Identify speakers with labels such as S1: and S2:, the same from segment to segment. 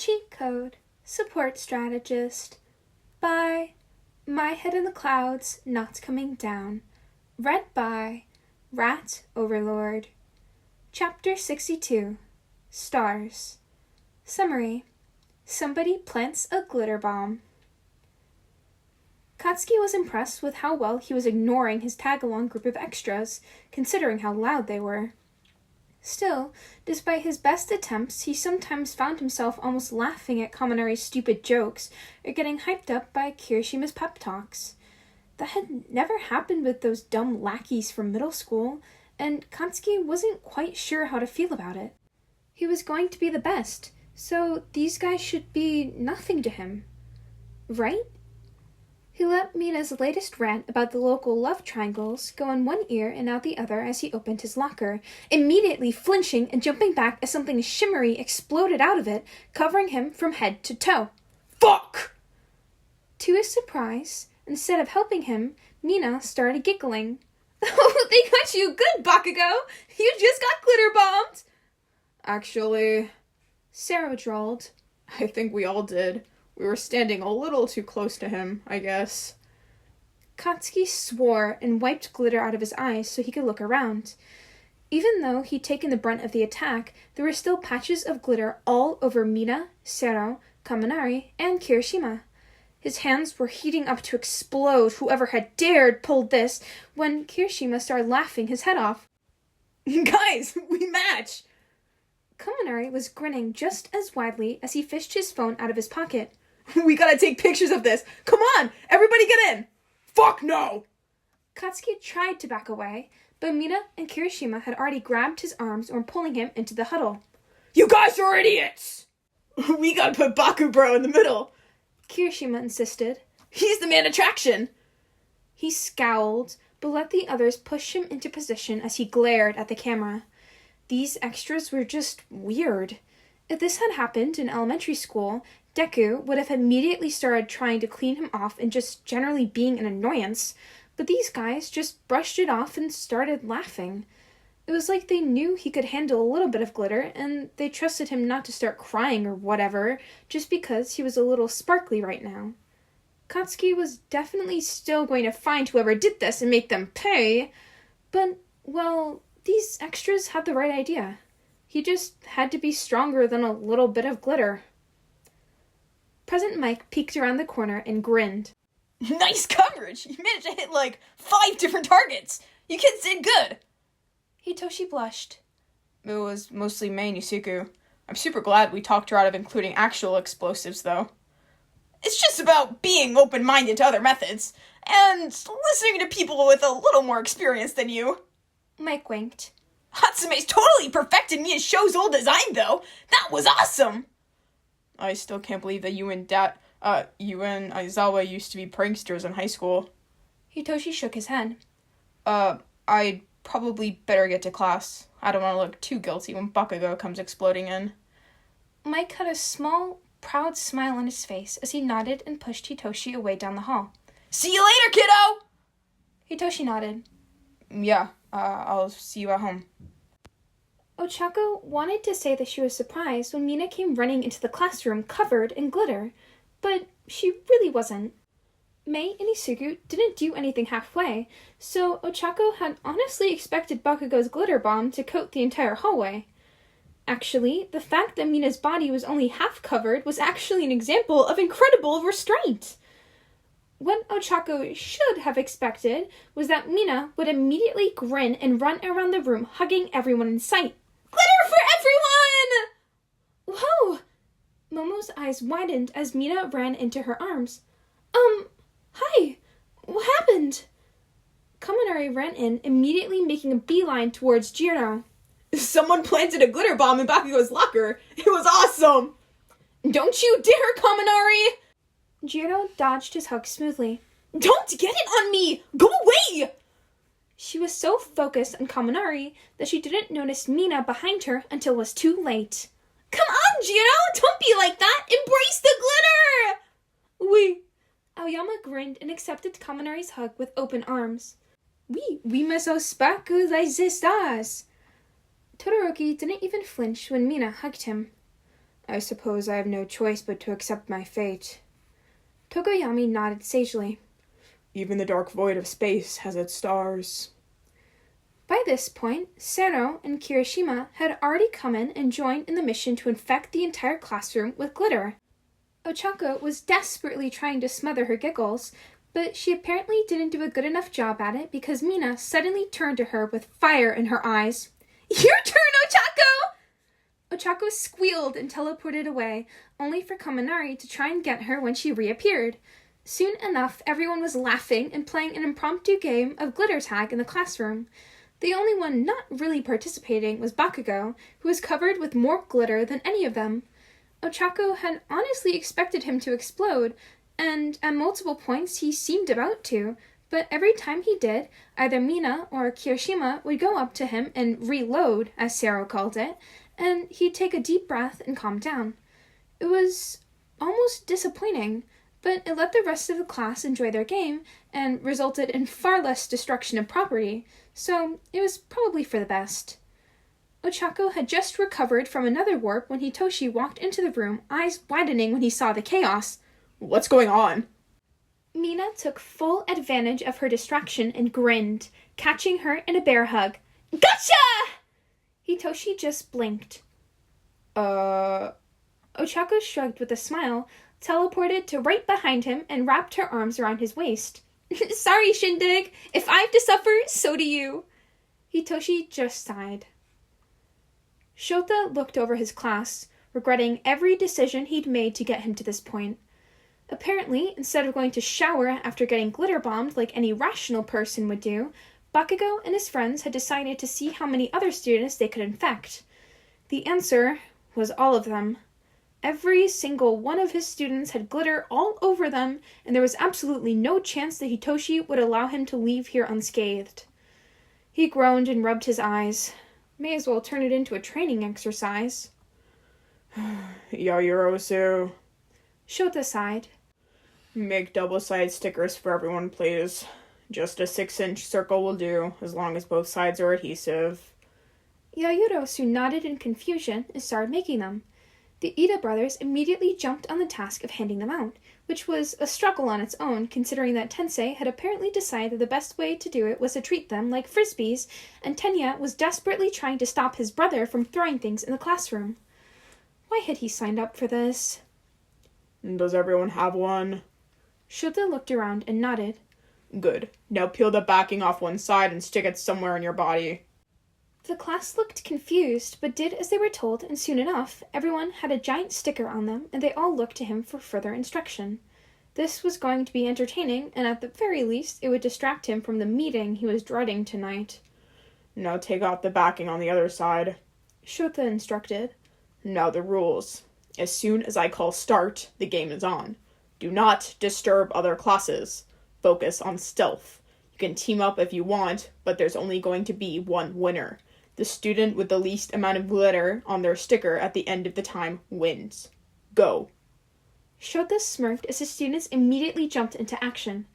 S1: Cheat Code Support Strategist by myheadinthecoudsnotcomingdown. Read by Rat Overlord. Chapter 62 Stars. Summary. Somebody plants a glitter bomb. Katsuki was impressed with how well he was ignoring his tag-along group of extras, considering how loud they were. Still, despite his best attempts, he sometimes found himself almost laughing at Kaminari's stupid jokes or getting hyped up by Kirishima's pep talks. That had never happened with those dumb lackeys from middle school, and Katsuki wasn't quite sure how to feel about it. He was going to be the best, so these guys should be nothing to him. Right? He let Mina's latest rant about the local love triangles go in one ear and out the other as he opened his locker, immediately flinching and jumping back as something shimmery exploded out of it, covering him from head to toe.
S2: Fuck!
S1: To his surprise, instead of helping him, Mina started giggling. Oh, they got you good, Bakugo! You just got glitter bombed!
S2: Actually,
S1: Sarah drawled.
S2: I think we all did. We were standing a little too close to him, I guess.
S1: Katsuki swore and wiped glitter out of his eyes so he could look around. Even though he'd taken the brunt of the attack, there were still patches of glitter all over Mina, Sero, Kaminari, and Kirishima. His hands were heating up to explode, whoever had dared pulled this, when Kirishima started laughing his head off.
S2: Guys, we match!
S1: Kaminari was grinning just as widely as he fished his phone out of his pocket.
S2: We gotta take pictures of this! Come on! Everybody get in! Fuck no!
S1: Katsuki tried to back away, but Mina and Kirishima had already grabbed his arms and were pulling him into the huddle.
S2: You guys are idiots! We gotta put Bakubro in the middle!
S1: Kirishima insisted.
S2: He's the main attraction!
S1: He scowled, but let the others push him into position as he glared at the camera. These extras were just weird. If this had happened in elementary school, Deku would have immediately started trying to clean him off and just generally being an annoyance, but these guys just brushed it off and started laughing. It was like they knew he could handle a little bit of glitter, and they trusted him not to start crying or whatever, just because he was a little sparkly right now. Katsuki was definitely still going to find whoever did this and make them pay, but, well, these extras had the right idea. He just had to be stronger than a little bit of glitter. President Mike peeked around the corner and grinned.
S2: Nice coverage! You managed to hit like 5 different targets! You kids did good!
S1: Hitoshi blushed.
S2: It was mostly Mei Nisuku. I'm super glad we talked her out of including actual explosives, though. It's just about being open-minded to other methods, and listening to people with a little more experience than you.
S1: Mike winked.
S2: Hatsume's totally perfected me as Sho's old design, though! That was awesome! I still can't believe that you and Aizawa used to be pranksters in high school.
S1: Hitoshi shook his head.
S2: I'd probably better get to class. I don't want to look too guilty when Bakugo comes exploding in.
S1: Mike had a small, proud smile on his face as he nodded and pushed Hitoshi away down the hall.
S2: See you later, kiddo!
S1: Hitoshi nodded.
S2: Yeah, I'll see you at home.
S1: Ochako wanted to say that she was surprised when Mina came running into the classroom covered in glitter, but she really wasn't. Mei and Isugu didn't do anything halfway, so Ochako had honestly expected Bakugo's glitter bomb to coat the entire hallway. Actually, the fact that Mina's body was only half covered was actually an example of incredible restraint. What Ochako should have expected was that Mina would immediately grin and run around the room hugging everyone in sight. Glitter for everyone! Whoa! Momo's eyes widened as Mina ran into her arms. Hi! What happened? Kaminari ran in, immediately making a beeline towards Jiro.
S2: Someone planted a glitter bomb in Bakugo's locker. It was awesome! Don't you dare, Kaminari!
S1: Jiro dodged his hug smoothly.
S2: Don't get it on me! Go away!
S1: She was so focused on Kaminari that she didn't notice Mina behind her until it was too late.
S2: Come on, Jiro! Don't be like that! Embrace the glitter!
S1: Oui. Aoyama grinned and accepted Kaminari's hug with open arms. We must all sparkle like the stars. Todoroki didn't even flinch when Mina hugged him. I suppose I have no choice but to accept my fate. Tokoyami nodded sagely.
S2: Even the dark void of space has its stars.
S1: By this point, Sero and Kirishima had already come in and joined in the mission to infect the entire classroom with glitter. Ochako was desperately trying to smother her giggles, but she apparently didn't do a good enough job at it because Mina suddenly turned to her with fire in her eyes. Your turn, Ochako! Ochako squealed and teleported away, only for Kaminari to try and get her when she reappeared. Soon enough, everyone was laughing and playing an impromptu game of glitter tag in the classroom. The only one not really participating was Bakugo, who was covered with more glitter than any of them. Ochako had honestly expected him to explode, and at multiple points he seemed about to, but every time he did, either Mina or Kirishima would go up to him and reload, as Sero called it, and he'd take a deep breath and calm down. It was almost disappointing, but it let the rest of the class enjoy their game and resulted in far less destruction of property, so it was probably for the best. Ochako had just recovered from another warp when Hitoshi walked into the room, eyes widening when he saw the chaos.
S2: What's going on?
S1: Mina took full advantage of her distraction and grinned, catching her in a bear hug. Gotcha! Hitoshi just blinked. Ochako shrugged with a smile, teleported to right behind him, and wrapped her arms around his waist. Sorry, Shindig. If I have to suffer, so do you. Hitoshi just sighed. Shota looked over his class, regretting every decision he'd made to get him to this point. Apparently, instead of going to shower after getting glitter bombed like any rational person would do, Bakugo and his friends had decided to see how many other students they could infect. The answer was all of them. Every single one of his students had glitter all over them, and there was absolutely no chance that Hitoshi would allow him to leave here unscathed. He groaned and rubbed his eyes. May as well turn it into a training exercise.
S2: Yayorosu.
S1: Shota sighed.
S2: Make double-sided stickers for everyone, please. Just a 6-inch circle will do, as long as both sides are adhesive.
S1: Yayorosu nodded in confusion and started making them. The Ida brothers immediately jumped on the task of handing them out, which was a struggle on its own, considering that Tensei had apparently decided that the best way to do it was to treat them like frisbees, and Tenya was desperately trying to stop his brother from throwing things in the classroom. Why had he signed up for this?
S2: Does everyone have one?
S1: Shota looked around and nodded.
S2: Good. Now peel the backing off one side and stick it somewhere in your body.
S1: The class looked confused, but did as they were told, and soon enough, everyone had a giant sticker on them, and they all looked to him for further instruction. This was going to be entertaining, and at the very least, it would distract him from the meeting he was dreading tonight.
S2: Now take off the backing on the other side.
S1: Shota instructed.
S2: Now the rules. As soon as I call start, the game is on. Do not disturb other classes. Focus on stealth. You can team up if you want, but there's only going to be one winner. The student with the least amount of glitter on their sticker at the end of the time wins. Go.
S1: Shota smirked as the students immediately jumped into action.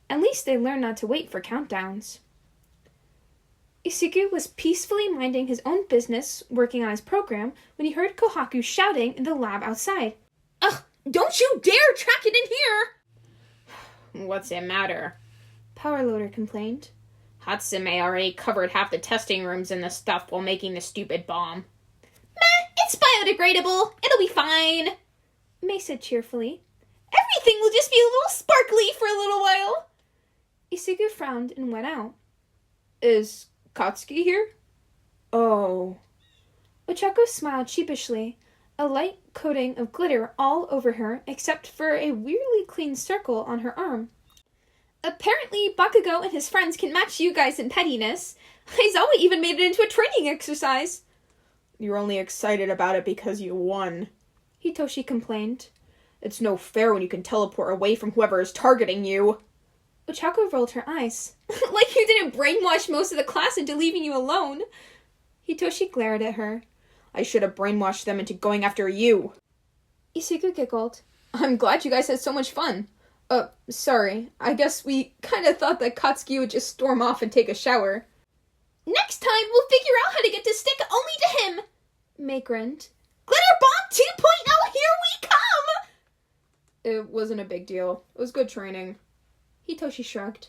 S1: At least they learned not to wait for countdowns. Isugu was peacefully minding his own business, working on his program, when he heard Kohaku shouting in the lab outside. Ugh! Don't you dare track it in here!
S2: What's the matter?
S1: Powerloader complained.
S2: Hatsume already covered half the testing rooms in the stuff while making the stupid bomb.
S1: Meh, it's biodegradable. It'll be fine. May said cheerfully. Everything will just be a little sparkly for a little while. Isugu frowned and went out.
S2: Is Katsuki here?
S1: Oh. Ochako smiled sheepishly, a light coating of glitter all over her except for a weirdly clean circle on her arm. Apparently, Bakugo and his friends can match you guys in pettiness. Aizawa even made it into a training exercise.
S2: You're only excited about it because you won,
S1: Hitoshi complained.
S2: It's no fair when you can teleport away from whoever is targeting you.
S1: Ochako rolled her eyes. Like you didn't brainwash most of the class into leaving you alone. Hitoshi glared at her.
S2: I should have brainwashed them into going after you.
S1: Isugu giggled.
S2: I'm glad you guys had so much fun. Sorry. I guess we kind of thought that Katsuki would just storm off and take a shower.
S1: Next time, we'll figure out how to get to stick only to him, May grinned. Glitter Bomb
S2: It wasn't a big deal. It was good training.
S1: Hitoshi shrugged.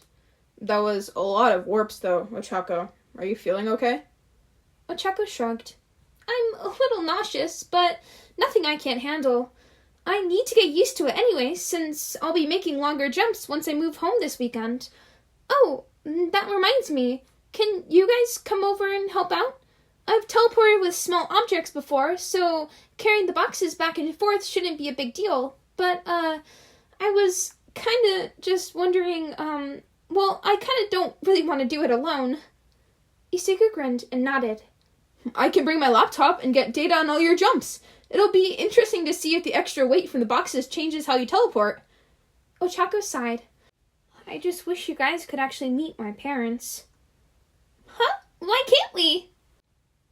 S2: That was a lot of warps, though, Ochako. Are you feeling okay?
S1: Ochako shrugged. I'm a little nauseous, but nothing I can't handle. I need to get used to it anyway, since I'll be making longer jumps once I move home this weekend. Oh, that reminds me. Can you guys come over and help out? I've teleported with small objects before, so carrying the boxes back and forth shouldn't be a big deal. But, I was kinda just wondering, well, I kinda don't really want to do it alone. Isuku grinned and nodded.
S2: I can bring my laptop and get data on all your jumps. It'll be interesting to see if the extra weight from the boxes changes how you teleport.
S1: Ochako sighed. I just wish you guys could actually meet my parents.
S3: Huh? Why can't we?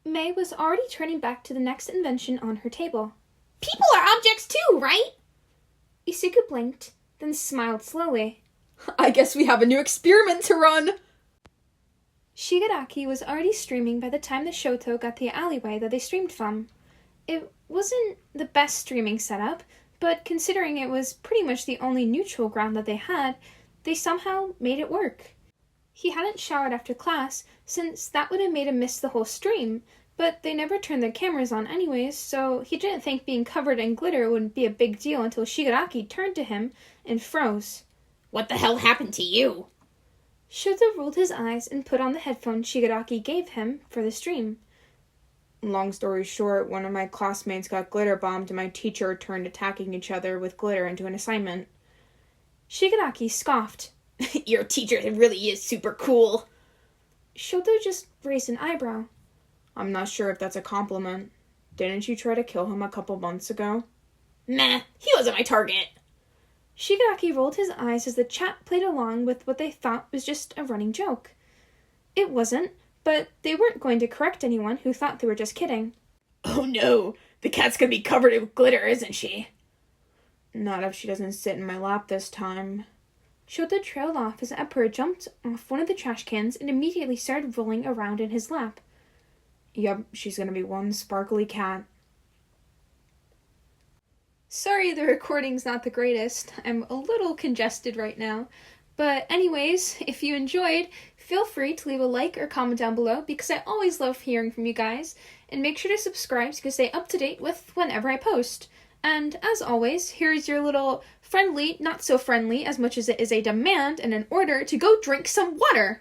S1: May was already turning back to the next invention on her table.
S3: People are objects too, right?
S1: Isuku blinked, then smiled slowly.
S2: I guess we have a new experiment to run.
S1: Shigaraki was already streaming by the time the Shoto got the alleyway that they streamed from. It wasn't the best streaming setup, but considering it was pretty much the only neutral ground that they had, they somehow made it work. He hadn't showered after class, since that would have made him miss the whole stream, but they never turned their cameras on anyways, so he didn't think being covered in glitter would be a big deal until Shigaraki turned to him and froze.
S3: What the hell happened to you?
S1: Shoto rolled his eyes and put on the headphones Shigaraki gave him for the stream.
S2: Long story short, one of my classmates got glitter bombed and my teacher turned attacking each other with glitter into an assignment.
S1: Shigaraki scoffed.
S3: Your teacher really is super cool.
S1: Shoto just raised an eyebrow.
S2: I'm not sure if that's a compliment. Didn't you try to kill him a couple months ago?
S3: Meh, he wasn't my target.
S1: Shigaraki rolled his eyes as the chat played along with what they thought was just a running joke. It wasn't, but they weren't going to correct anyone who thought they were just kidding.
S3: Oh no, the cat's gonna be covered in glitter, isn't she?
S2: Not if she doesn't sit in my lap this time.
S1: Shoto trailed off as Emperor jumped off one of the trash cans and immediately started rolling around in his lap.
S2: Yep, she's gonna be one sparkly cat.
S1: Sorry the recording's not the greatest. I'm a little congested right now. But anyways, if you enjoyed, feel free to leave a like or comment down below because I always love hearing from you guys. And make sure to subscribe to stay up to date with whenever I post. And as always, here's your little friendly, not so friendly as much as it is a demand and an order to go drink some water.